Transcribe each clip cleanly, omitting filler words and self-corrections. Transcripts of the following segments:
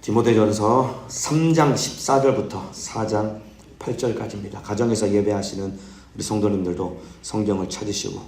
디모데전서 3장 14절부터 4장 8절까지입니다. 가정에서 예배하시는 우리 성도님들도 성경을 찾으시고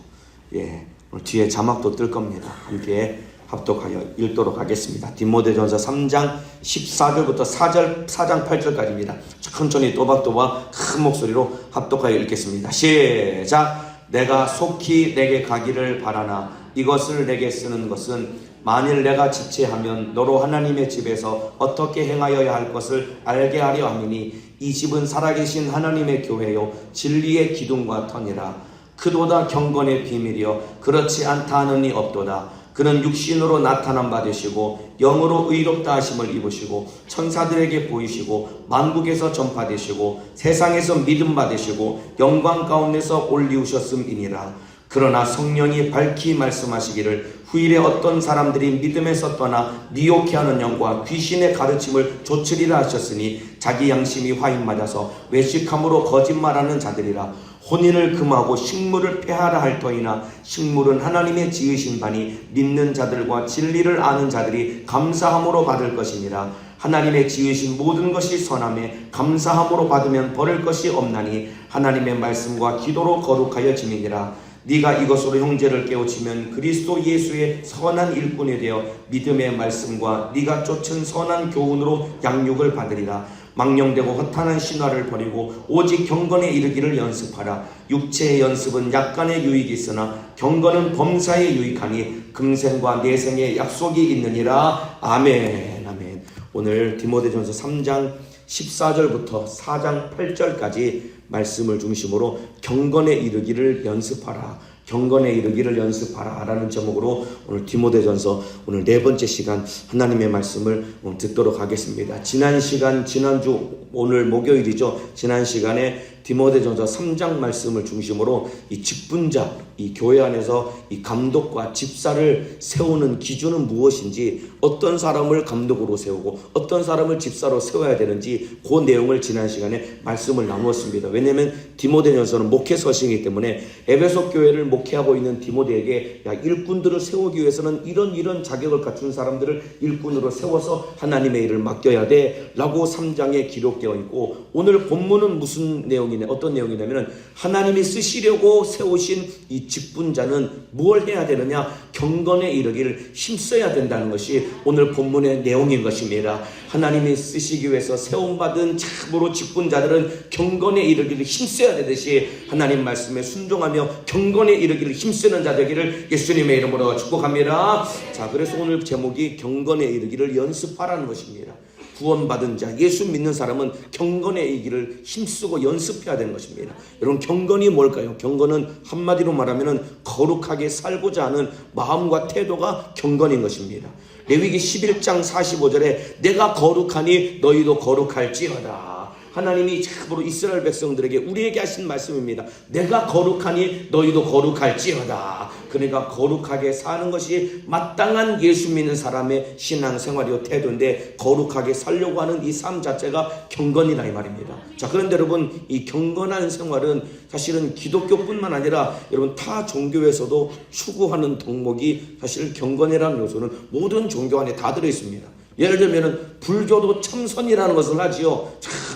오늘 뒤에 자막도 뜰 겁니다. 함께 합독하여 읽도록 하겠습니다. 디모데전서 3장 14절부터 4장 8절까지입니다. 천천히 또박또박 큰 목소리로 합독하여 읽겠습니다. 시작! 내가 속히 내게 가기를 바라나 이것을 내게 쓰는 것은 만일 내가 지체하면 너로 하나님의 집에서 어떻게 행하여야 할 것을 알게 하려 함이니 이 집은 살아계신 하나님의 교회요 진리의 기둥과 터니라. 그보다 경건의 비밀이여 그렇지 않다 하는 이 없도다. 그는 육신으로 나타난 바 되시고 영으로 의롭다 하심을 입으시고 천사들에게 보이시고 만국에서 전파되시고 세상에서 믿음 받으시고 영광 가운데서 올리우셨음이니라. 그러나 성령이 밝히 말씀하시기를 후일에 어떤 사람들이 믿음에서 떠나 미혹해하는 영과 귀신의 가르침을 좇으리라 하셨으니 자기 양심이 화인맞아서 외식함으로 거짓말하는 자들이라. 혼인을 금하고 식물을 폐하라 할 터이나 식물은 하나님의 지으신 바니 믿는 자들과 진리를 아는 자들이 감사함으로 받을 것이니라. 하나님의 지으신 모든 것이 선함에 감사함으로 받으면 버릴 것이 없나니 하나님의 말씀과 기도로 거룩하여 지니니라. 네가 이것으로 형제를 깨우치면 그리스도 예수의 선한 일꾼이 되어 믿음의 말씀과 네가 쫓은 선한 교훈으로 양육을 받으리라. 망령되고 허탄한 신화를 버리고 오직 경건에 이르기를 연습하라. 육체의 연습은 약간의 유익이 있으나 경건은 범사에 유익하니 금생과 내생에 약속이 있느니라. 아멘. 아멘. 오늘 디모데전서 3장 14절부터 4장 8절까지 말씀을 중심으로 경건에 이르기를 연습하라. 경건에 이르기를 연습하라 라는 제목으로 오늘 디모데전서 오늘 네 번째 시간 하나님의 말씀을 듣도록 하겠습니다. 지난주 오늘 목요일이죠. 지난 시간에 디모데전서 3장 말씀을 중심으로 이 직분자, 이 교회 안에서 이 감독과 집사를 세우는 기준은 무엇인지, 어떤 사람을 감독으로 세우고 어떤 사람을 집사로 세워야 되는지 그 내용을 지난 시간에 말씀을 나누었습니다. 왜냐하면 디모데전서는 목회 서신이기 때문에 에베소 교회를 목회하고 있는 디모데에게 일꾼들을 세우기 위해서는 이런 자격을 갖춘 사람들을 일꾼으로 세워서 하나님의 일을 맡겨야 돼 라고 3장에 기록되어 있고, 오늘 본문은 무슨 내용이냐, 어떤 내용이냐면 하나님이 쓰시려고 세우신 이 직분자는 무엇을 해야 되느냐, 경건에 이르기를 힘써야 된다는 것이 오늘 본문의 내용인 것입니다. 하나님이 쓰시기 위해서 세움받은 참으로 직분자들은 경건에 이르기를 힘써야 되듯이 하나님 말씀에 순종하며 경건에 이르기를 힘쓰는 자 되기를 예수님의 이름으로 축복합니다. 자, 그래서 오늘 제목이 경건에 이르기를 연습하라는 것입니다. 구원받은 자, 예수 믿는 사람은 경건에 이르기를 힘쓰고 연습해야 되는 것입니다. 여러분, 경건이 뭘까요? 경건은 한마디로 말하면 거룩하게 살고자 하는 마음과 태도가 경건인 것입니다. 레위기 11장 45절에 내가 거룩하니 너희도 거룩할지어다. 하나님이 참으로 이스라엘 백성들에게 우리에게 하신 말씀입니다. 내가 거룩하니 너희도 거룩할지어다. 그러니까 거룩하게 사는 것이 마땅한 예수 믿는 사람의 신앙생활이요 태도인데, 거룩하게 살려고 하는 이 삶 자체가 경건이라 이 말입니다. 자, 그런데 여러분, 이 경건한 생활은 사실은 기독교뿐만 아니라 여러분 타 종교에서도 추구하는 덕목이 사실 경건이라는 요소는 모든 종교 안에 다 들어있습니다. 예를 들면 불교도 참선이라는 것을 하지요.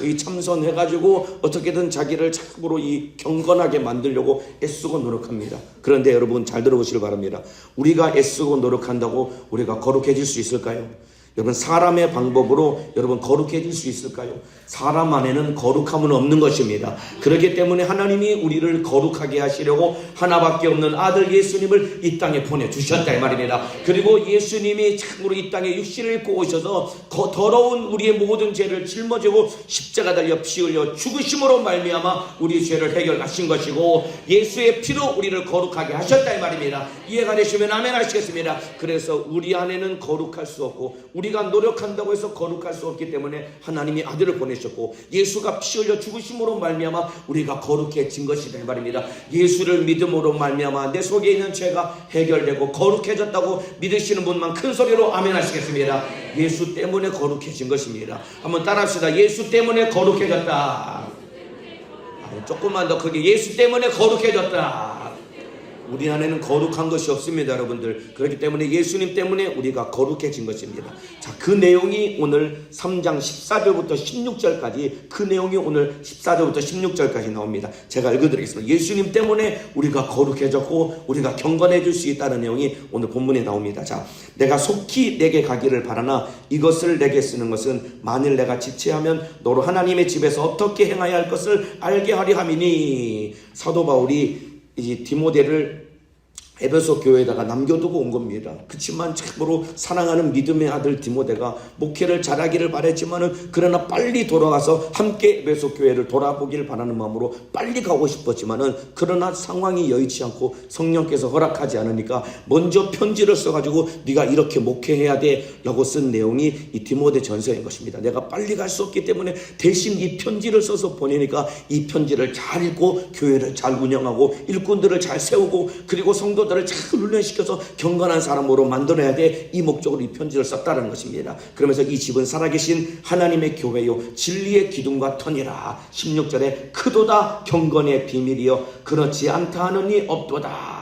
이 참선해가지고 어떻게든 자기를 참으로 이 경건하게 만들려고 애쓰고 노력합니다. 그런데 여러분 잘 들어보시길 바랍니다. 우리가 애쓰고 노력한다고 우리가 거룩해질 수 있을까요? 여러분, 사람의 방법으로 여러분 거룩해질 수 있을까요? 사람 안에는 거룩함은 없는 것입니다. 그렇기 때문에 하나님이 우리를 거룩하게 하시려고 하나밖에 없는 아들 예수님을 이 땅에 보내주셨다 이 말입니다. 그리고 예수님이 참으로 이 땅에 육신을 입고 오셔서 더러운 우리의 모든 죄를 짊어지고 십자가 달려 피 흘려 죽으심으로 말미암아 우리 죄를 해결하신 것이고, 예수의 피로 우리를 거룩하게 하셨다 이 말입니다. 이해가 되시면 아멘 하시겠습니다. 그래서 우리 안에는 거룩할 수 없고 우리가 노력한다고 해서 거룩할 수 없기 때문에 하나님이 아들을 보내셨고, 예수가 피 흘려 죽으심으로 말미암아 우리가 거룩해진 것이다 이 말입니다. 예수를 믿음으로 말미암아 내 속에 있는 죄가 해결되고 거룩해졌다고 믿으시는 분만 큰 소리로 아멘 하시겠습니다. 예수 때문에 거룩해진 것입니다. 한번 따라합시다. 예수 때문에 거룩해졌다. 조금만 더 크게, 예수 때문에 거룩해졌다. 우리 안에는 거룩한 것이 없습니다, 여러분들. 그렇기 때문에 예수님 때문에 우리가 거룩해진 것입니다. 자, 그 내용이 오늘 3장 14절부터 16절까지, 그 내용이 오늘 14절부터 16절까지 나옵니다. 제가 읽어드리겠습니다. 예수님 때문에 우리가 거룩해졌고 우리가 경건해질 수 있다는 내용이 오늘 본문에 나옵니다. 자, 내가 속히 내게 가기를 바라나 이것을 내게 쓰는 것은 만일 내가 지체하면 너로 하나님의 집에서 어떻게 행하여야 할 것을 알게 하려 함이니. 사도 바울이 이 디모데를 에베소 교회에다가 남겨두고 온 겁니다. 그렇지만 참으로 사랑하는 믿음의 아들 디모데가 목회를 잘하기를 바랬지만은 그러나 빨리 돌아가서 함께 에베소 교회를 돌아보길 바라는 마음으로 빨리 가고 싶었지만은 그러나 상황이 여의치 않고 성령께서 허락하지 않으니까 먼저 편지를 써가지고 네가 이렇게 목회해야 돼 라고 쓴 내용이 이 디모데 전서인 것입니다. 내가 빨리 갈 수 없기 때문에 대신 이 편지를 써서 보내니까 이 편지를 잘 읽고 교회를 잘 운영하고 일꾼들을 잘 세우고 그리고 성도들을 잘 훈련시켜서 경건한 사람으로 만들어야 돼. 이 목적으로 이 편지를 썼다는 것입니다. 그러면서 이 집은 살아계신 하나님의 교회요 진리의 기둥과 터니라. 16절에 크도다 경건의 비밀이요 그렇지 않다 하느니 없도다.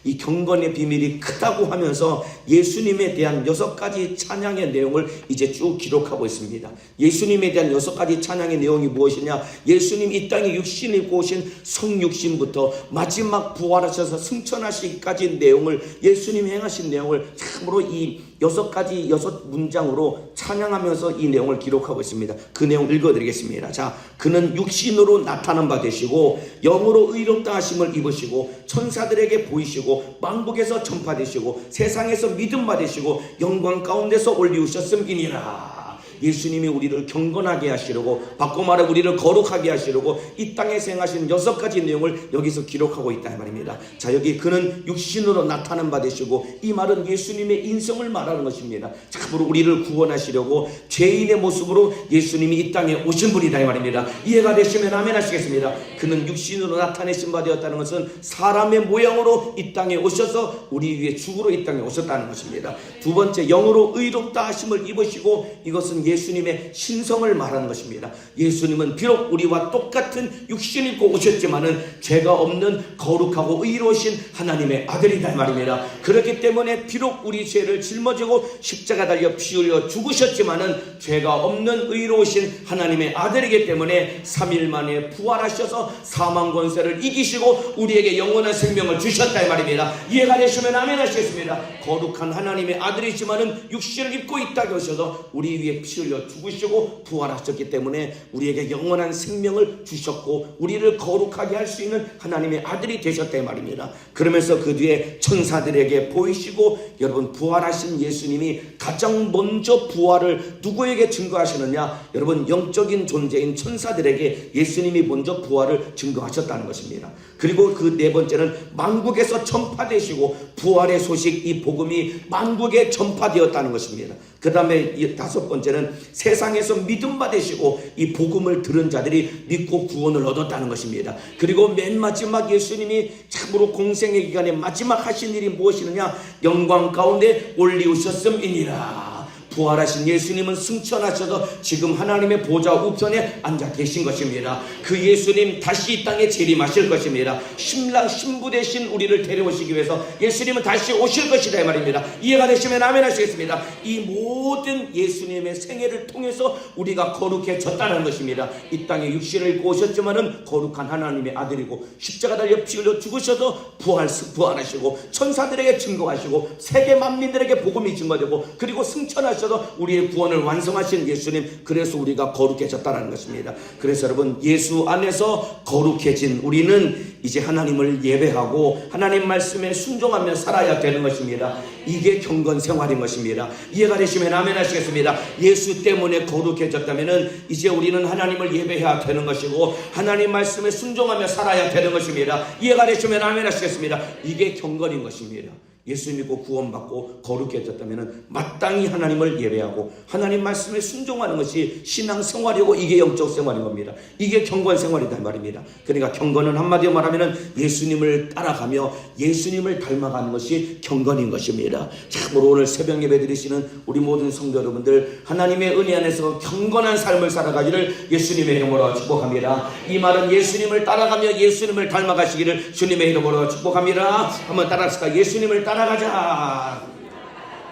이 경건의 비밀이 크다고 하면서 예수님에 대한 6가지 찬양의 내용을 이제 쭉 기록하고 있습니다. 예수님에 대한 6가지 찬양의 내용이 무엇이냐? 예수님 이 땅에 육신 입고 오신 성육신부터 마지막 부활하셔서 승천하시기까지 내용을, 예수님이 행하신 내용을 참으로 이 6가지 6문장으로 찬양하면서 이 내용을 기록하고 있습니다. 그 내용 읽어드리겠습니다. 자, 그는 육신으로 나타난 바 되시고 영으로 의롭다 하심을 입으시고 천사들에게 보이시고 만국에서 전파되시고 세상에서 믿음 받으시고 영광 가운데서 올리우셨음이니라. 예수님이 우리를 경건하게 하시려고, 바꿔 말해 우리를 거룩하게 하시려고 이 땅에 행하신 6가지 내용을 여기서 기록하고 있다 이 말입니다. 자, 여기 그는 육신으로 나타난 바 되시고, 이 말은 예수님의 인성을 말하는 것입니다. 참으로 우리를 구원하시려고 죄인의 모습으로 예수님이 이 땅에 오신 분이다 이 말입니다. 이해가 되시면 아멘 하시겠습니다. 그는 육신으로 나타내신 바 되었다는 것은 사람의 모양으로 이 땅에 오셔서 우리 위해 죽으러 이 땅에 오셨다는 것입니다. 두 번째, 영으로 의롭다 하심을 입으시고, 이것은 예수님의 신성을 말하는 것입니다. 예수님은 비록 우리와 똑같은 육신 입고 오셨지만은 죄가 없는 거룩하고 의로우신 하나님의 아들이다 이 말입니다. 그렇기 때문에 비록 우리 죄를 짊어지고 십자가 달려 피 흘려 죽으셨지만은 죄가 없는 의로우신 하나님의 아들이기 때문에 3일 만에 부활하셔서 사망 권세를 이기시고 우리에게 영원한 생명을 주셨다 이 말입니다. 이해가 되시면 아멘 하시겠습니다. 거룩한 하나님의 아들이지만은 육신을 입고 이 땅에 오셔서 우리 위에 피 흘려 죽으시고 부활하셨기 때문에 우리에게 영원한 생명을 주셨고 우리를 거룩하게 할 수 있는 하나님의 아들이 되셨다 이 말입니다. 그러면서 그 뒤에 천사들에게 보이시고, 여러분 부활하신 예수님이 가장 먼저 부활을 누구에게 증거하시느냐? 여러분 영적인 존재인 천사들에게 예수님이 먼저 부활을 증거하셨다는 것입니다. 그리고 그 네 번째는 만국에서 전파되시고 부활의 소식, 이 복음이 만국에 전파되었다는 것입니다. 그 다음에 이 5번째는 세상에서 믿음 받으시고 이 복음을 들은 자들이 믿고 구원을 얻었다는 것입니다. 그리고 맨 마지막 예수님이 참으로 공생의 기간에 마지막 하신 일이 무엇이느냐? 영광 가운데 올리우셨음이니라. 부활하신 예수님은 승천하셔서 지금 하나님의 보좌 우편에 앉아 계신 것입니다. 그 예수님 다시 이 땅에 재림하실 것입니다. 신랑 신부 되신 우리를 데려오시기 위해서 예수님은 다시 오실 것이다 이 말입니다. 이해가 되시면 아멘 하시겠습니다. 이 모든 예수님의 생애를 통해서 우리가 거룩해졌다는 것입니다. 이 땅에 육신을 입고 오셨지만은 거룩한 하나님의 아들이고 십자가 달려 피 흘려 죽으셔서 부활하시고 천사들에게 증거하시고 세계 만민들에게 복음이 증거되고 그리고 승천하셔서 우리의 구원을 완성하신 예수님, 그래서 우리가 거룩해졌다는 것입니다. 그래서 여러분 예수 안에서 거룩해진 우리는 이제 하나님을 예배하고 하나님 말씀에 순종하며 살아야 되는 것입니다. 이게 경건 생활인 것입니다. 이해가 되시면 아멘 하시겠습니다. 예수 때문에 거룩해졌다면 이제 우리는 하나님을 예배해야 되는 것이고 하나님 말씀에 순종하며 살아야 되는 것입니다. 이해가 되시면 아멘 하시겠습니다. 이게 경건인 것입니다. 예수 믿고 구원받고 거룩해졌다면 마땅히 하나님을 예배하고 하나님 말씀에 순종하는 것이 신앙생활이고 이게 영적 생활인 겁니다. 이게 경건 생활이다 말입니다. 그러니까 경건은 한마디로 말하면 예수님을 따라가며 예수님을 닮아가는 것이 경건인 것입니다. 참으로 오늘 새벽 예배 드리시는 우리 모든 성도 여러분들, 하나님의 은혜 안에서 경건한 삶을 살아가기를 예수님의 이름으로 축복합니다. 이 말은 예수님을 따라가며 예수님을 닮아가시기를 주님의 이름으로 축복합니다. 한번 따라합시다. 예수님을 따라가자.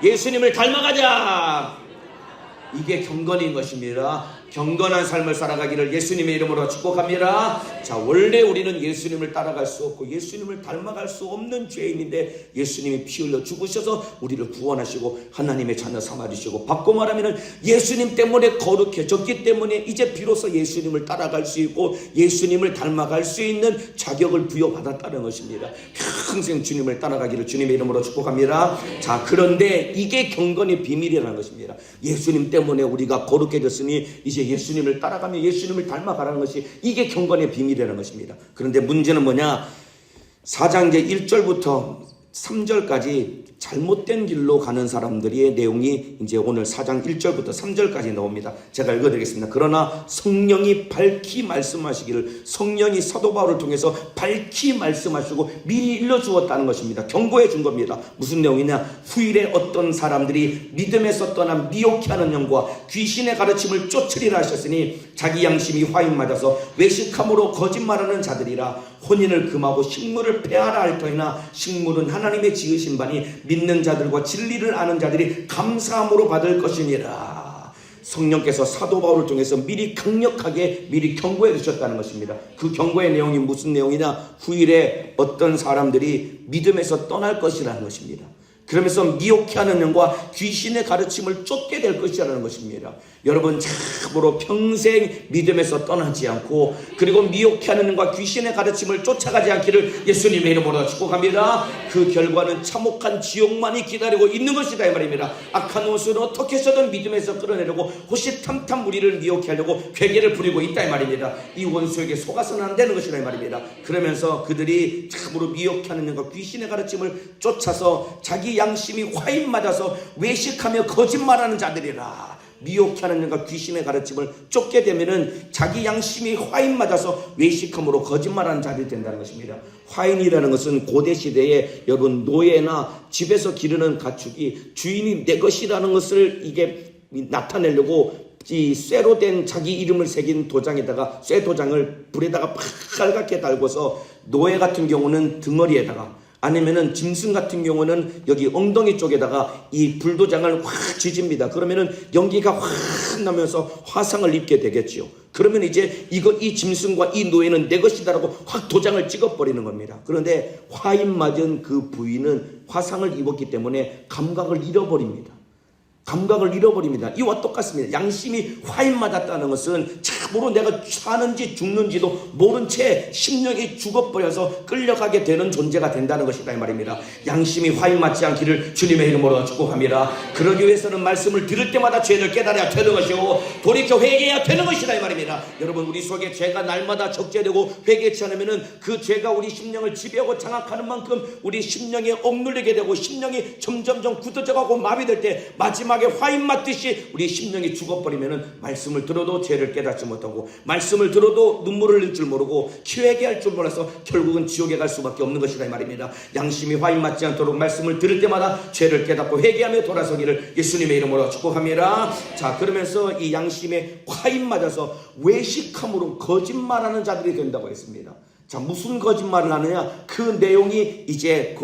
예수님을 닮아가자. 이게 경건인 것입니다. 경건한 삶을 살아가기를 예수님의 이름으로 축복합니다. 자, 원래 우리는 예수님을 따라갈 수 없고 예수님을 닮아갈 수 없는 죄인인데 예수님이 피 흘려 죽으셔서 우리를 구원하시고 하나님의 자녀 삼아주시고, 바꿔 말하면 예수님 때문에 거룩해졌기 때문에 이제 비로소 예수님을 따라갈 수 있고 예수님을 닮아갈 수 있는 자격을 부여받았다는 것입니다. 평생 주님을 따라가기를 주님의 이름으로 축복합니다. 자, 그런데 이게 경건의 비밀이라는 것입니다. 예수님 때문에 우리가 거룩해졌으니 이제 예수님을 따라가며 예수님을 닮아가라는 것이 이게 경건의 비밀이라는 것입니다. 그런데 문제는 뭐냐? 4장 이제 1절부터 3절까지 잘못된 길로 가는 사람들의 내용이 이제 오늘 4장 1절부터 3절까지 나옵니다. 제가 읽어드리겠습니다. 그러나 성령이 밝히 말씀하시기를, 성령이 사도 바울을 통해서 밝히 말씀하시고 미리 일러주었다는 것입니다. 경고해 준 겁니다. 무슨 내용이냐? 후일에 어떤 사람들이 믿음에서 떠난 미혹해하는 영과 귀신의 가르침을 쫓으리라 하셨으니 자기 양심이 화인 맞아서 외식함으로 거짓말하는 자들이라. 혼인을 금하고 식물을 폐하라 할 터이나 식물은 하나님의 지으신 바니 믿는 자들과 진리를 아는 자들이 감사함으로 받을 것이니라. 성령께서 사도 바울을 통해서 미리 강력하게 미리 경고해 주셨다는 것입니다. 그 경고의 내용이 무슨 내용이냐? 후일에 어떤 사람들이 믿음에서 떠날 것이라는 것입니다. 그러면서 미혹해하는 영과 귀신의 가르침을 쫓게 될 것이라는 것입니다. 여러분, 참으로 평생 믿음에서 떠나지 않고 그리고 미혹해하는 영과 귀신의 가르침을 쫓아가지 않기를 예수님의 이름으로 축복합니다. 그 결과는 참혹한 지옥만이 기다리고 있는 것이다 이 말입니다. 악한 원수는 어떻게 해서든 믿음에서 끌어내려고 호시탐탐 우리를 미혹하려고 괴계를 부리고 있다 이 말입니다. 이 원수에게 속아서는 안 되는 것이다 이 말입니다. 그러면서 그들이 참으로 미혹해하는 영과 귀신의 가르침을 쫓아서 자기 양심이 화인 맞아서 외식하며 거짓말하는 자들이라. 미혹하는 영과 귀신의 가르침을 쫓게 되면은 자기 양심이 화인 맞아서 외식함으로 거짓말하는 자들이 된다는 것입니다. 화인이라는 것은 고대 시대에 여러분 노예나 집에서 기르는 가축이 주인이 내 것이라는 것을 이게 나타내려고 이 쇠로 된 자기 이름을 새긴 도장에다가 쇠 도장을 불에다가 빨갛게 달고서, 노예 같은 경우는 등허리에다가, 아니면은 짐승 같은 경우는 여기 엉덩이 쪽에다가 이 불도장을 확 지집니다. 그러면은 연기가 확 나면서 화상을 입게 되겠지요. 그러면 이제 이 짐승과 이 노예는 내 것이다라고 확 도장을 찍어버리는 겁니다. 그런데 화인 맞은 그 부위는 화상을 입었기 때문에 감각을 잃어버립니다. 감각을 잃어버립니다. 이와 똑같습니다. 양심이 화인 맞았다는 것은 참으로 내가 사는지 죽는지도 모른 채 심령이 죽어버려서 끌려가게 되는 존재가 된다는 것이다 이 말입니다. 양심이 화인 맞지 않기를 주님의 이름으로 축복합니다. 그러기 위해서는 말씀을 들을 때마다 죄를 깨달아야 되는 것이고 돌이켜 회개해야 되는 것이다 이 말입니다. 여러분, 우리 속에 죄가 날마다 적재되고 회개치 않으면 그 죄가 우리 심령을 지배하고 장악하는 만큼 우리 심령에 억눌리게 되고 심령이 점점점 굳어져가고 마비될 때 마지막에 화인 맞듯이 우리 심령이 죽어버리면 말씀을 들어도 죄를 깨닫지 못하고, 말씀을 들어도 눈물을 흘릴 줄 모르고 회개할 줄 몰라서 결국은 지옥에 갈 수밖에 없는 것이다 이 말입니다. 양심이 화인 맞지 않도록 말씀을 들을 때마다 죄를 깨닫고 회개하며 돌아서기를 예수님의 이름으로 축복합니다. 자, 그러면서 이 양심에 화인 맞아서 외식함으로 거짓말하는 자들이 된다고 했습니다. 자, 무슨 거짓말을 하느냐? 그 내용이 이제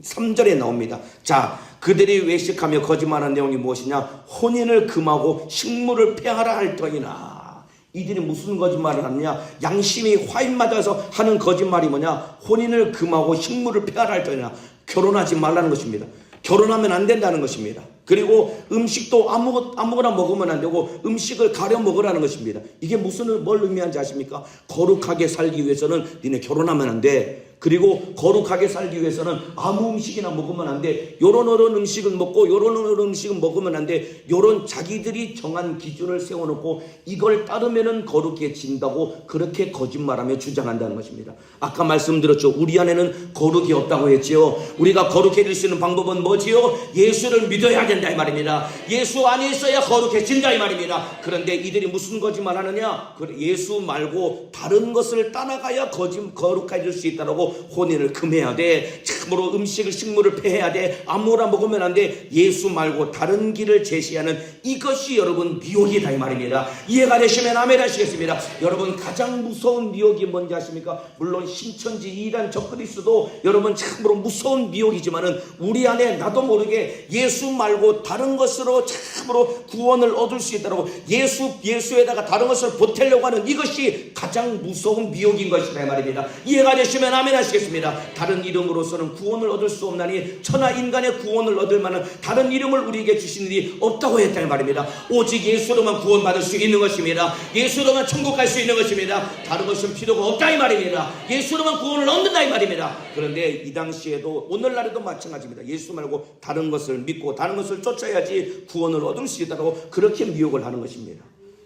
3절에 나옵니다. 자, 그들이 외식하며 거짓말하는 내용이 무엇이냐? 혼인을 금하고 식물을 폐하라 할 터이나. 이들이 무슨 거짓말을 하느냐? 양심이 화인 맞아서 하는 거짓말이 뭐냐? 혼인을 금하고 식물을 폐하라 할 터이나. 결혼하지 말라는 것입니다. 결혼하면 안 된다는 것입니다. 그리고 음식도 아무거나 먹으면 안 되고 음식을 가려 먹으라는 것입니다. 이게 뭘 의미하는지 아십니까? 거룩하게 살기 위해서는 니네 결혼하면 안 돼. 그리고 거룩하게 살기 위해서는 아무 음식이나 먹으면 안 돼. 요런 음식은 먹고 요런 음식은 먹으면 안 돼. 요런 자기들이 정한 기준을 세워놓고 이걸 따르면은 거룩해진다고 그렇게 거짓말하며 주장한다는 것입니다. 아까 말씀드렸죠. 우리 안에는 거룩이 없다고 했지요. 우리가 거룩해질 수 있는 방법은 뭐지요? 예수를 믿어야 된다 이 말입니다. 예수 안에 있어야 거룩해진다 이 말입니다. 그런데 이들이 무슨 거짓말 하느냐? 예수 말고 다른 것을 따라가야 거룩해질 수 있다라고 혼인을 금해야 돼. 참으로 식물을 폐해야 돼. 아무거나 먹으면 안 돼. 예수 말고 다른 길을 제시하는 이것이 여러분 미혹이다 이 말입니다. 이해가 되시면 아멘 하시겠습니다. 여러분 가장 무서운 미혹이 뭔지 아십니까? 물론 신천지 이단 적그리스도 여러분 참으로 무서운 미혹이지만은 우리 안에 나도 모르게 예수 말고 다른 것으로 참으로 구원을 얻을 수 있다라고 예수에다가 다른 것을 보태려고 하는 이것이 가장 무서운 미혹인 것이다 이 말입니다. 이해가 되시면 아멘 하시겠습니다. 다른 이름으로서는 구원을 얻을 수 없나니 천하 인간의 구원을 얻을 만한 다른 이름을 우리에게 주신 일이 없다고 했다 이 말입니다. 오직 예수로만 구원받을 수 있는 것입니다. 예수로만 천국 갈 수 있는 것입니다. 다른 것은 필요가 없다 이 말입니다. 예수로만 구원을 얻는다 이 말입니다. 그런데 이 당시에도 오늘날에도 마찬가지입니다. 예수 말고 다른 것을 믿고 다른 것을 쫓아야지 구원을 얻을 수 있다고 그렇게 미혹을 하는 것입니다.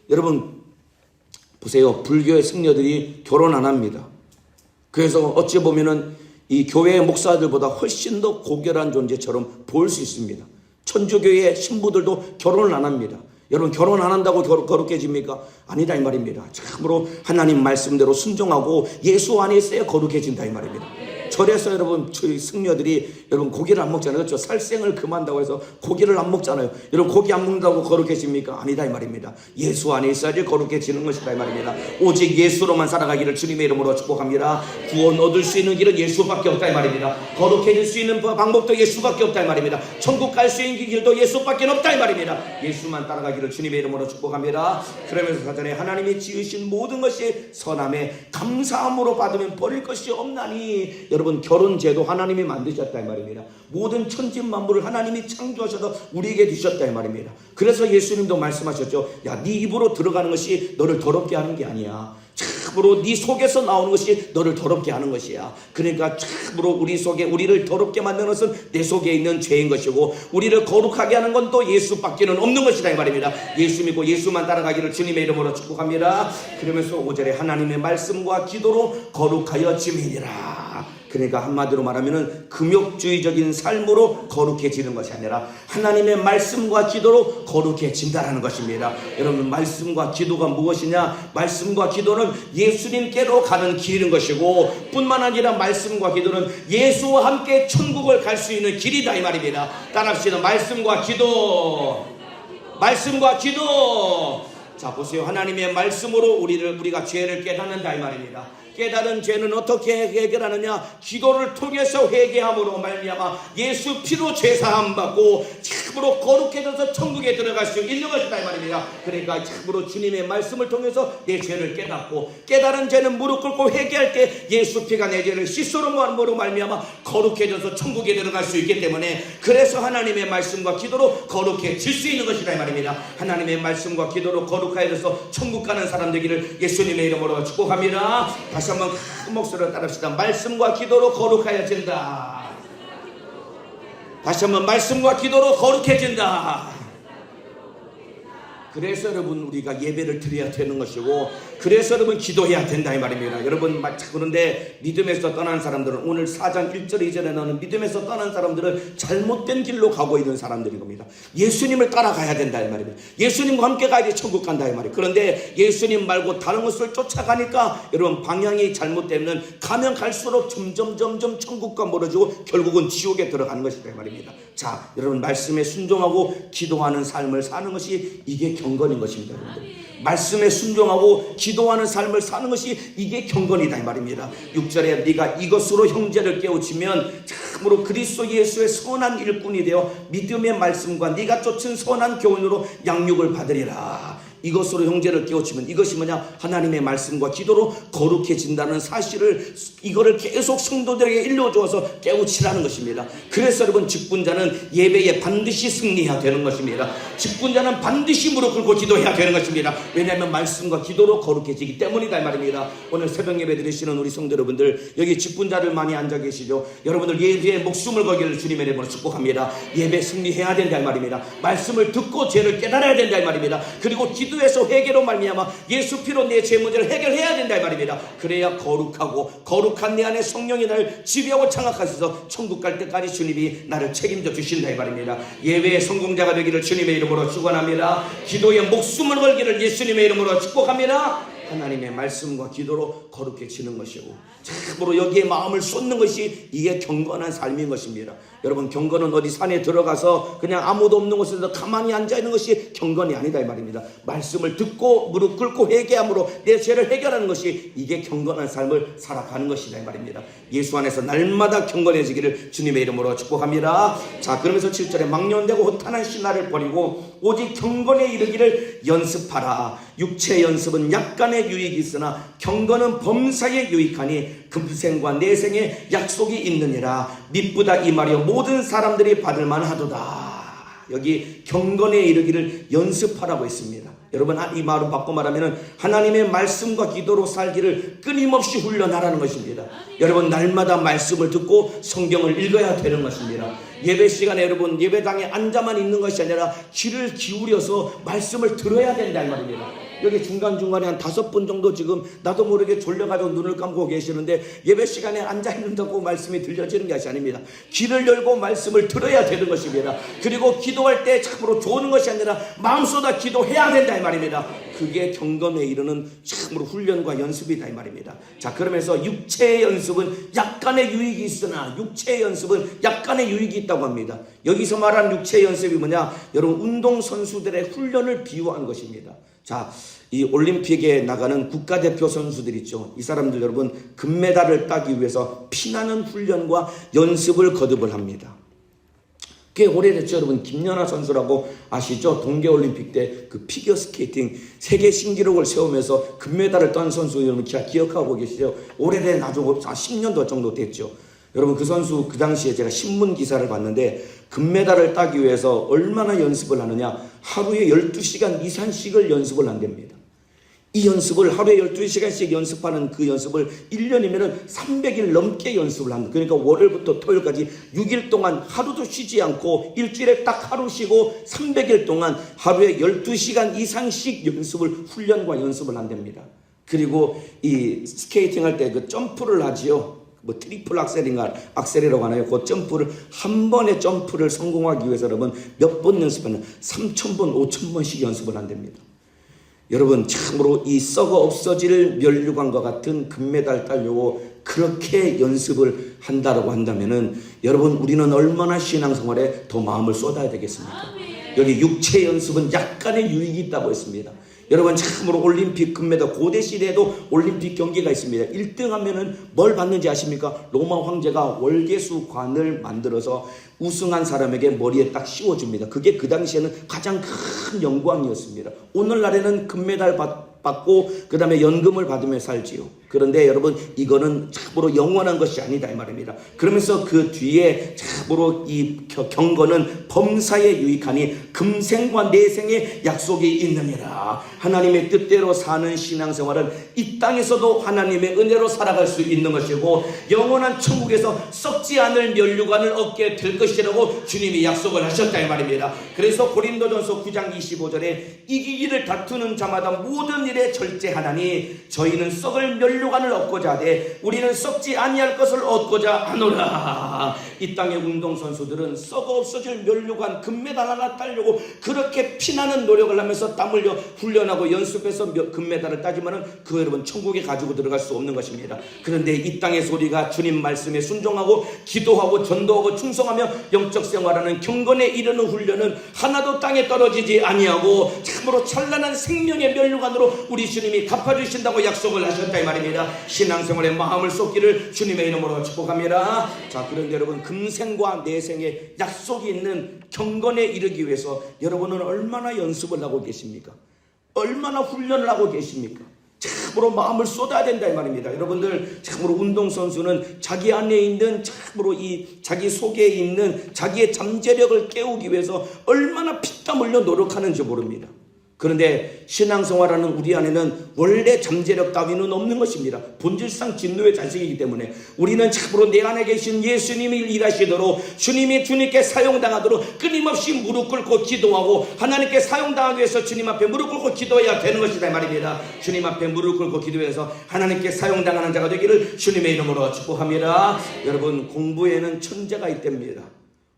여러분 보세요. 불교의 승려들이 결혼 안 합니다. 그래서 어찌 보면은 이 교회의 목사들보다 훨씬 더 고결한 존재처럼 보일 수 있습니다. 천주교의 신부들도 결혼을 안 합니다. 여러분 결혼 안 한다고 거룩해집니까? 아니다 이 말입니다. 참으로 하나님 말씀대로 순종하고 예수 안에 있어야 거룩해진다 이 말입니다. 절에서 여러분 저희 승려들이 여러분 고기를 안 먹잖아요. 그렇죠? 살생을 금한다고 해서 고기를 안 먹잖아요. 여러분 고기 안 먹는다고 거룩해집니까? 아니다 이 말입니다. 예수 안에 있어야지 거룩해지는 것이다 이 말입니다. 오직 예수로만 살아가기를 주님의 이름으로 축복합니다. 구원 얻을 수 있는 길은 예수밖에 없다 이 말입니다. 거룩해질 수 있는 방법도 예수밖에 없다 이 말입니다. 천국 갈 수 있는 길도 예수밖에 없다 이 말입니다. 예수만 따라가기를 주님의 이름으로 축복합니다. 그러면서 사전에 하나님이 지으신 모든 것이 선함에 감사함으로 받으면 버릴 것이 없나니 여러분 결혼제도 하나님이 만드셨다 이 말입니다. 모든 천지만물을 하나님이 창조하셔서 우리에게 주셨다 이 말입니다. 그래서 예수님도 말씀하셨죠. 야, 네 입으로 들어가는 것이 너를 더럽게 하는 게 아니야. 참으로 네 속에서 나오는 것이 너를 더럽게 하는 것이야. 그러니까 참으로 우리를 더럽게 만드는 것은 내 속에 있는 죄인 것이고 우리를 거룩하게 하는 건 또 예수밖에는 없는 것이다 이 말입니다. 예수 믿고 예수만 따라가기를 주님의 이름으로 축복합니다. 그러면서 5절에 하나님의 말씀과 기도로 거룩하여 지미니라. 그러니까 한마디로 말하면은 금욕주의적인 삶으로 거룩해지는 것이 아니라 하나님의 말씀과 기도로 거룩해진다라는 것입니다. 여러분 말씀과 기도가 무엇이냐? 말씀과 기도는 예수님께로 가는 길인 것이고 뿐만 아니라 말씀과 기도는 예수와 함께 천국을 갈 수 있는 길이다 이 말입니다. 따라합시다. 말씀과 기도. 말씀과 기도. 자 보세요. 하나님의 말씀으로 우리가 죄를 깨닫는다 이 말입니다. 깨달은 죄는 어떻게 해결하느냐? 기도를 통해서 회개함으로 말미암아 예수 피로 죄사함 받고 참으로 거룩해져서 천국에 들어갈 수 있는 것이다 이 말입니다. 그러니까 참으로 주님의 말씀을 통해서 내 죄를 깨닫고 깨달은 죄는 무릎 꿇고 회개할 때 예수 피가 내 죄를 씻으로 말미암아 거룩해져서 천국에 들어갈 수 있기 때문에 그래서 하나님의 말씀과 기도로 거룩해질 수 있는 것이다 이 말입니다. 하나님의 말씀과 기도로 거룩해져서 천국 가는 사람 되기를 예수님의 이름으로 축복합니다. 다시 한번 큰 목소리로 따릅시다. 말씀과 기도로 거룩해진다. 다시 한번 말씀과 기도로 거룩해진다. 그래서 여러분 우리가 예배를 드려야 되는 것이고 그래서 여러분 기도해야 된다 이 말입니다. 여러분 그런데 믿음에서 떠난 사람들은 오늘 4장 1절 2절에 나오는 믿음에서 떠난 사람들은 잘못된 길로 가고 있는 사람들인 겁니다. 예수님을 따라가야 된다 이 말입니다. 예수님과 함께 가야지 천국 간다 이 말이에요. 그런데 예수님 말고 다른 것을 쫓아가니까 여러분 방향이 잘못되면 가면 갈수록 점점 천국과 멀어지고 결국은 지옥에 들어가는 것이다 이 말입니다. 자 여러분 말씀에 순종하고 기도하는 삶을 사는 것이 이게 경건인 것입니다. 여러분들. 말씀에 순종하고 기도하는 삶을 사는 것이 이게 경건이다 이 말입니다. 6절에 네가 이것으로 형제를 깨우치면 참으로 그리스도 예수의 선한 일꾼이 되어 믿음의 말씀과 네가 쫓은 선한 교훈으로 양육을 받으리라. 이것으로 형제를 깨우치면 이것이 뭐냐? 하나님의 말씀과 기도로 거룩해진다는 사실을 이거를 계속 성도들에게 일러주어서 깨우치라는 것입니다. 그래서 여러분 직분자는 예배에 반드시 승리해야 되는 것입니다. 직분자는 반드시 무릎 꿇고 기도해야 되는 것입니다. 왜냐하면 말씀과 기도로 거룩해지기 때문이다 이 말입니다. 오늘 새벽 예배 드리시는 우리 성도 여러분들, 여기 직분자들 많이 앉아 계시죠? 여러분들 예배에 목숨을 걸기를 주님의 이름으로 축복합니다. 예배 승리해야 된다 이 말입니다. 말씀을 듣고 죄를 깨달아야 된다 이 말입니다. 그리고 기도해서 회개로 말미암아 예수 피로 내 죄 문제를 해결해야 된다 이 말입니다. 그래야 거룩하고 거룩한 내 안에 성령이 나를 지배하고 장악하셔서 천국 갈 때까지 주님이 나를 책임져 주신다 이 말입니다. 예배의 성공자가 되기를 주님의 이름으로 축원합니다. 기도에 목숨을 걸기를 예수님의 이름으로 축복합니다. 하나님의 말씀과 기도로 거룩해지는 것이고 참으로 여기에 마음을 쏟는 것이 이게 경건한 삶인 것입니다. 여러분 경건은 어디 산에 들어가서 그냥 아무도 없는 곳에서 가만히 앉아있는 것이 경건이 아니다 이 말입니다. 말씀을 듣고 무릎 꿇고 회개함으로 내 죄를 해결하는 것이 이게 경건한 삶을 살아가는 것이다 이 말입니다. 예수 안에서 날마다 경건해지기를 주님의 이름으로 축복합니다. 자, 그러면서 7절에 망령되고 허탄한 신화를 버리고 오직 경건에 이르기를 연습하라. 육체 연습은 약간의 유익이 있으나 경건은 범사에 유익하니 금생과 내생에 약속이 있느니라. 미쁘다 이 말이여 모든 사람들이 받을 만하도다. 여기 경건에 이르기를 연습하라고 했습니다. 여러분 이 말을 바꿔 말하면 하나님의 말씀과 기도로 살기를 끊임없이 훈련하라는 것입니다. 여러분 날마다 말씀을 듣고 성경을 읽어야 되는 것입니다. 예배 시간에 여러분 예배당에 앉아만 있는 것이 아니라 귀를 기울여서 말씀을 들어야 된다 이 말입니다. 여기 중간중간에 한 5분 정도 지금 나도 모르게 졸려가지고 눈을 감고 계시는데 예배 시간에 앉아있는다고 말씀이 들려지는 것이 아닙니다. 귀를 열고 말씀을 들어야 되는 것입니다. 그리고 기도할 때 참으로 좋은 것이 아니라 마음쏟아 기도해야 된다 이 말입니다. 그게 경건에 이르는 참으로 훈련과 연습이다 이 말입니다. 자, 그러면서 육체의 연습은 약간의 유익이 있으나 육체의 연습은 약간의 유익이 있다고 합니다. 여기서 말한 육체의 연습이 뭐냐? 여러분 운동선수들의 훈련을 비유한 것입니다. 자, 이 올림픽에 나가는 국가대표 선수들 있죠. 이 사람들 여러분 금메달을 따기 위해서 피나는 훈련과 연습을 거듭을 합니다. 꽤 오래됐죠. 여러분 김연아 선수라고 아시죠? 동계올림픽 때 그 피겨스케이팅 세계 신기록을 세우면서 금메달을 딴 선수 여러분 기억하고 계시죠? 오래된 아주 10년도 정도 됐죠. 여러분 그 선수 그 당시에 제가 신문 기사를 봤는데 금메달을 따기 위해서 얼마나 연습을 하느냐, 하루에 12시간 이상씩을 연습을 한답니다. 이 연습을 하루에 12시간씩 연습하는 그 연습을 1년이면 300일 넘게 연습을 합니다. 그러니까 월요일부터 토요일까지 6일 동안 하루도 쉬지 않고 일주일에 딱 하루 쉬고 300일 동안 하루에 12시간 이상씩 훈련과 연습을 한답니다. 그리고 이 스케이팅 할 때 그 점프를 하지요. 뭐 트리플 악셀인가 악셀이라고 하나요? 그 점프를 한 번의 점프를 성공하기 위해서 여러분 몇 번 연습하는 3,000번 5,000번씩 연습을 한답니다. 여러분 참으로 이 썩어 없어질 멸류관과 같은 금메달 따려고 그렇게 연습을 한다라고 한다면은 여러분 우리는 얼마나 신앙생활에 더 마음을 쏟아야 되겠습니까? 여기 육체 연습은 약간의 유익이 있다고 했습니다. 여러분 참으로 올림픽 금메달 고대 시대에도 올림픽 경기가 있습니다. 1등 하면은 뭘 받는지 아십니까? 로마 황제가 월계수관을 만들어서 우승한 사람에게 머리에 딱 씌워줍니다. 그게 그 당시에는 가장 큰 영광이었습니다. 오늘날에는 금메달 받고 그 다음에 연금을 받으며 살지요. 그런데 여러분 이거는 참으로 영원한 것이 아니다 이 말입니다. 그러면서 그 뒤에 참으로 이 경건은 범사에 유익하니 금생과 내생의 약속이 있느니라. 하나님의 뜻대로 사는 신앙생활은 이 땅에서도 하나님의 은혜로 살아갈 수 있는 것이고 영원한 천국에서 썩지 않을 멸류관을 얻게 될 것이라고 주님이 약속을 하셨다 이 말입니다. 그래서 고린도전서 9장 25절에 이기기를 다투는 자마다 모든 일에 절제하나니 저희는 썩을 멸류관을 얻고자 하되 우리는 썩지 아니할 것을 얻고자 하노라. 이 땅의 운동선수들은 썩어 없어질 멸류관 금메달 하나 따려고 그렇게 피나는 노력을 하면서 땀 흘려 훈련하고 연습해서 금메달을 따지만은 그 여러분 천국에 가지고 들어갈 수 없는 것입니다. 그런데 이 땅에서 우리가 주님 말씀에 순종하고 기도하고 전도하고 충성하며 영적 생활하는 경건에 이르는 훈련은 하나도 땅에 떨어지지 아니하고 참으로 찬란한 생명의 멸류관으로 우리 주님이 갚아주신다고 약속을 하셨다 이 말입니다. 신앙생활에 마음을 쏟기를 주님의 이름으로 축복합니다. 자, 그런데 여러분 금생과 내생에 약속이 있는 경건에 이르기 위해서 여러분은 얼마나 연습을 하고 계십니까? 얼마나 훈련을 하고 계십니까? 참으로 마음을 쏟아야 된다 이 말입니다. 여러분들 참으로 운동선수는 자기 안에 있는 참으로 이 자기 속에 있는 자기의 잠재력을 깨우기 위해서 얼마나 피땀 흘려 노력하는지 모릅니다. 그런데 신앙생활하는 우리 안에는 원래 잠재력 따위는 없는 것입니다. 본질상 진노의 자식이기 때문에 우리는 참으로 내 안에 계신 예수님이 일하시도록 주님께 사용당하도록 끊임없이 무릎 꿇고 기도하고 하나님께 사용당하기 위해서 주님 앞에 무릎 꿇고 기도해야 되는 것이다 말입니다. 주님 앞에 무릎 꿇고 기도해서 하나님께 사용당하는 자가 되기를 주님의 이름으로 축복합니다. 여러분, 공부에는 천재가 있답니다.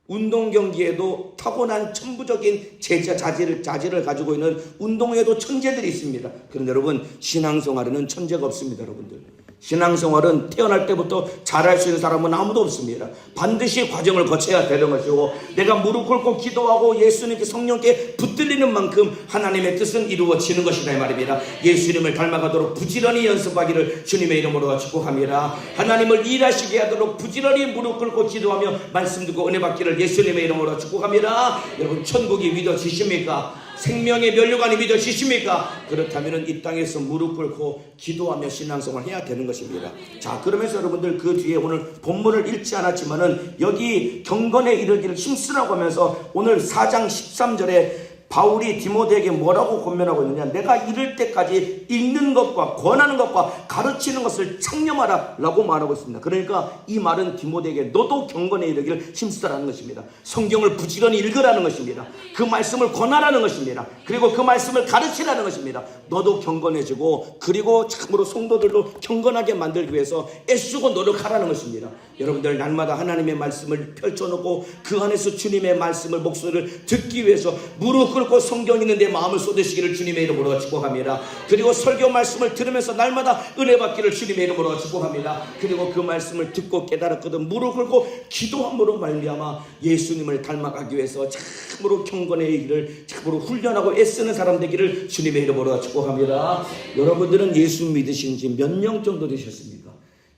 운동 경기에도 타고난 천부적인 자질을 가지고 있는 운동에도 천재들이 있습니다. 그런데 여러분, 신앙생활에는 천재가 없습니다. 여러분들, 신앙생활은 태어날 때부터 잘할 수 있는 사람은 아무도 없습니다. 반드시 과정을 거쳐야 되는 것이고, 내가 무릎 꿇고 기도하고 예수님께 성령께 붙들리는 만큼 하나님의 뜻은 이루어지는 것이다 이 말입니다. 예수님을 닮아가도록 부지런히 연습하기를 주님의 이름으로 축복합니다. 하나님을 일하시게 하도록 부지런히 무릎 꿇고 기도하며 말씀 듣고 은혜 받기를 예수님의 이름으로 축복합니다. 여러분, 천국이 믿어지십니까? 생명의 면류관이 믿어지십니까? 그렇다면 이 땅에서 무릎 꿇고 기도하며 신앙생활을 해야 되는 것입니다. 자, 그러면서 여러분들 그 뒤에 오늘 본문을 읽지 않았지만은 여기 경건에 이르기를 힘쓰라고 하면서 오늘 4장 13절에 바울이 디모데에게 뭐라고 권면하고 있느냐? 내가 이를 때까지 읽는 것과 권하는 것과 가르치는 것을 창념하라 라고 말하고 있습니다. 그러니까 이 말은 디모데에게 너도 경건에 이르기를 힘쓰라는 것입니다. 성경을 부지런히 읽으라는 것입니다. 그 말씀을 권하라는 것입니다. 그리고 그 말씀을 가르치라는 것입니다. 너도 경건해지고, 그리고 참으로 성도들도 경건하게 만들기 위해서 애쓰고 노력하라는 것입니다. 여러분들, 날마다 하나님의 말씀을 펼쳐놓고 그 안에서 주님의 말씀을, 목소리를 듣기 위해서 무릎 꿇고 성경 있는 데 마음을 쏟으시기를 주님의 이름으로 축복합니다. 그리고 설교 말씀을 들으면서 날마다 은혜 받기를 주님의 이름으로 축복합니다. 그리고 그 말씀을 듣고 깨달았거든 무릎 꿇고 기도함으로 말미암아 예수님을 닮아가기 위해서 참으로 경건의 일을 참으로 훈련하고 애쓰는 사람 되기를 주님의 이름으로 축복합니다. 여러분들은 예수 믿으신 지 몇 년 정도 되셨습니까?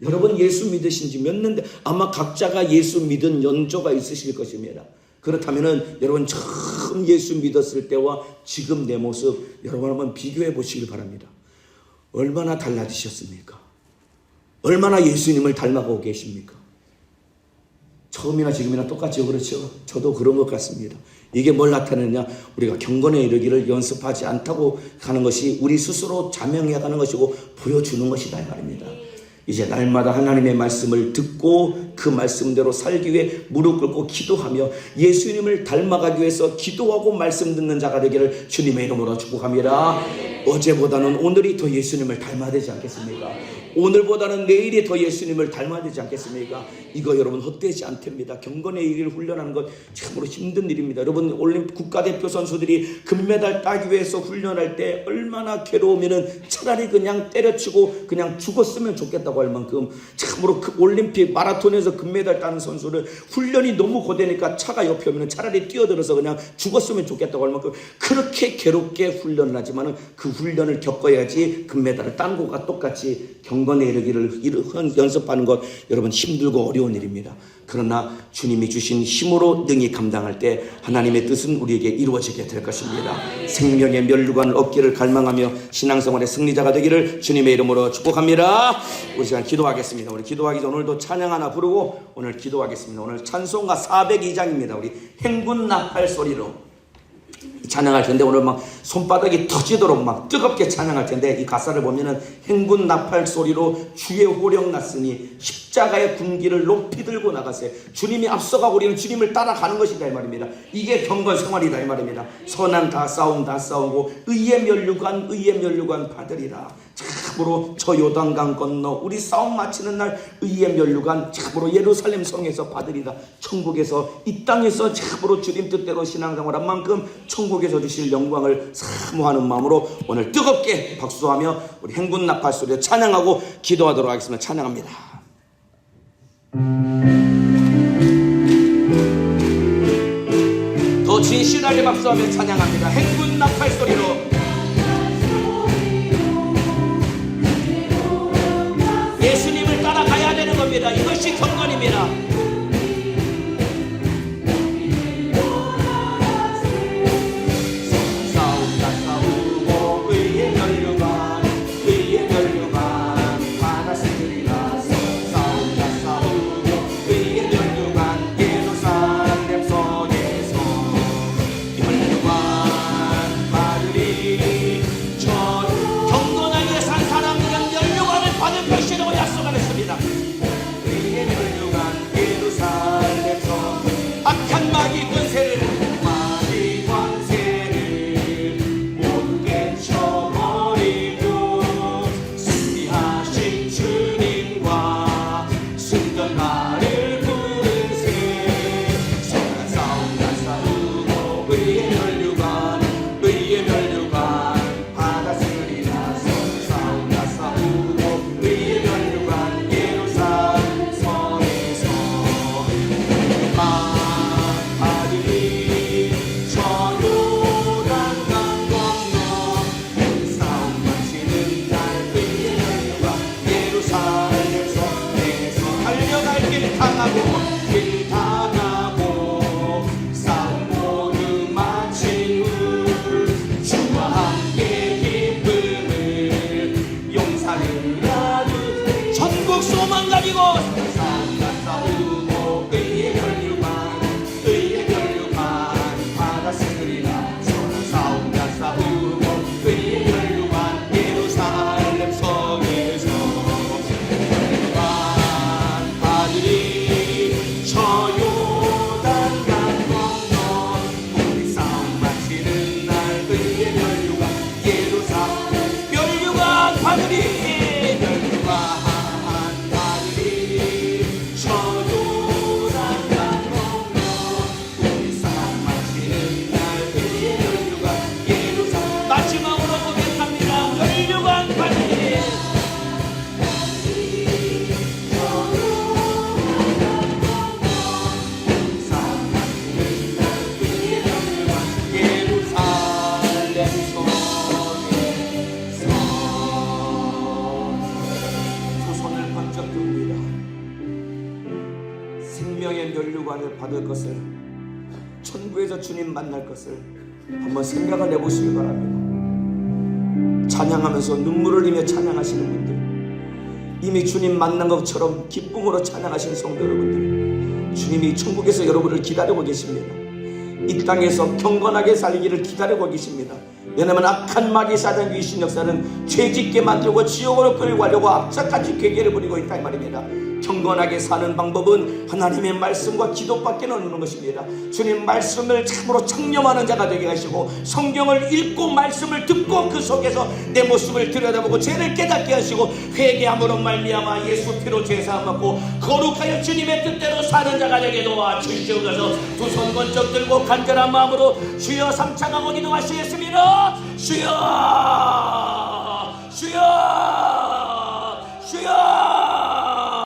여러분, 예수 믿으신 지 몇 년, 아마 각자가 예수 믿은 연조가 있으실 것입니다. 그렇다면은 여러분, 처음 예수 믿었을 때와 지금 내 모습 여러분 한번 비교해 보시길 바랍니다. 얼마나 달라지셨습니까? 얼마나 예수님을 닮아가고 계십니까? 처음이나 지금이나 똑같죠, 그렇죠? 저도 그런 것 같습니다. 이게 뭘 나타내느냐? 우리가 경건에 이르기를 연습하지 않다고 하는 것이 우리 스스로 자명해 가는 것이고 보여주는 것이다 이 말입니다. 이제 날마다 하나님의 말씀을 듣고 그 말씀대로 살기 위해 무릎 꿇고 기도하며 예수님을 닮아가기 위해서 기도하고 말씀 듣는 자가 되기를 주님의 이름으로 축복합니다. 어제보다는 오늘이 더 예수님을 닮아야 되지 않겠습니까? 오늘보다는 내일이 더 예수님을 닮아야 되지 않겠습니까? 이거 여러분 헛되지 않답니다. 경건의 일을 훈련하는 것 참으로 힘든 일입니다. 여러분, 올림픽 국가대표 선수들이 금메달 따기 위해서 훈련할 때 얼마나 괴로우면은 차라리 그냥 때려치고 그냥 죽었으면 좋겠다고 할 만큼 참으로 그 올림픽 마라톤에서 금메달 따는 선수를 훈련이 너무 고되니까 차가 옆에 오면 차라리 뛰어들어서 그냥 죽었으면 좋겠다고 할 만큼 그렇게 괴롭게 훈련을 하지만은 그 훈련을 겪어야지 금메달을 딴 것과 똑같이 경건에 이르기를 연습하는 것 여러분 힘들고 어려운 일입니다. 그러나 주님이 주신 힘으로 능히 감당할 때 하나님의 뜻은 우리에게 이루어지게 될 것입니다. 생명의 면류관을 얻기를 갈망하며 신앙생활의 승리자가 되기를 주님의 이름으로 축복합니다. 우리 시간 기도하겠습니다. 우리 기도하기 전 오늘도 찬양 하나 부르고 오늘 기도하겠습니다. 오늘 찬송가 402장입니다. 우리 행군 나팔 소리로 찬양할 텐데 오늘 막 손바닥이 터지도록 막 뜨겁게 찬양할 텐데 이 가사를 보면은 행군 나팔 소리로 주의 호령 났으니 십자가의 군기를 높이 들고 나가세. 주님이 앞서가고 우리는 주님을 따라가는 것이다 이 말입니다. 이게 경건 생활이다 이 말입니다. 선한 다 싸우고 의의 면류관 받으리라. 참으로 저 요단강 건너 우리 싸움 마치는 날 의의 면류관 참으로 예루살렘 성에서 받으리라. 천국에서 이 땅에서 참으로 주님 뜻대로 신앙생활한 만큼 천국에서 주실 영광을 사모하는 마음으로 오늘 뜨겁게 박수하며 우리 행군 나팔 소리에 찬양하고 기도하도록 하겠습니다. 찬양합니다. 더 진실하게 박수하며 찬양합니다. 행군 나팔 소리로 예수님을 따라가야 되는 겁니다. 이것이 경건입니다. 싸우고 구원을 받을 것을, 천국에서 주님 만날 것을 한번 생각을 해보시기 바랍니다. 찬양하면서 눈물을 흘리며 찬양하시는 분들, 이미 주님 만난 것처럼 기쁨으로 찬양하시는 성도 여러분들, 주님이 천국에서 여러분을 기다리고 계십니다. 이 땅에서 경건하게 살기를 기다리고 계십니다. 왜냐하면 악한 마귀 사단 귀신 역사는 죄짓게 만들고 지옥으로 끌고 가려고 악착같이 괴계를 부리고 있다 이 말입니다. 경건하게 사는 방법은 하나님의 말씀과 기도밖에 없는 것입니다. 주님 말씀을 참으로 청렴하는 자가 되게 하시고, 성경을 읽고 말씀을 듣고 그 속에서 내 모습을 들여다보고 죄를 깨닫게 하시고, 회개함으로 말미암아 예수 피로 제사함 받고 거룩하여 주님의 뜻대로 사는 자가 되게 도와주시옵소서. 두 손 번쩍 들고 간절한 마음으로 주여 삼창하고 기도하시겠습니다. 주여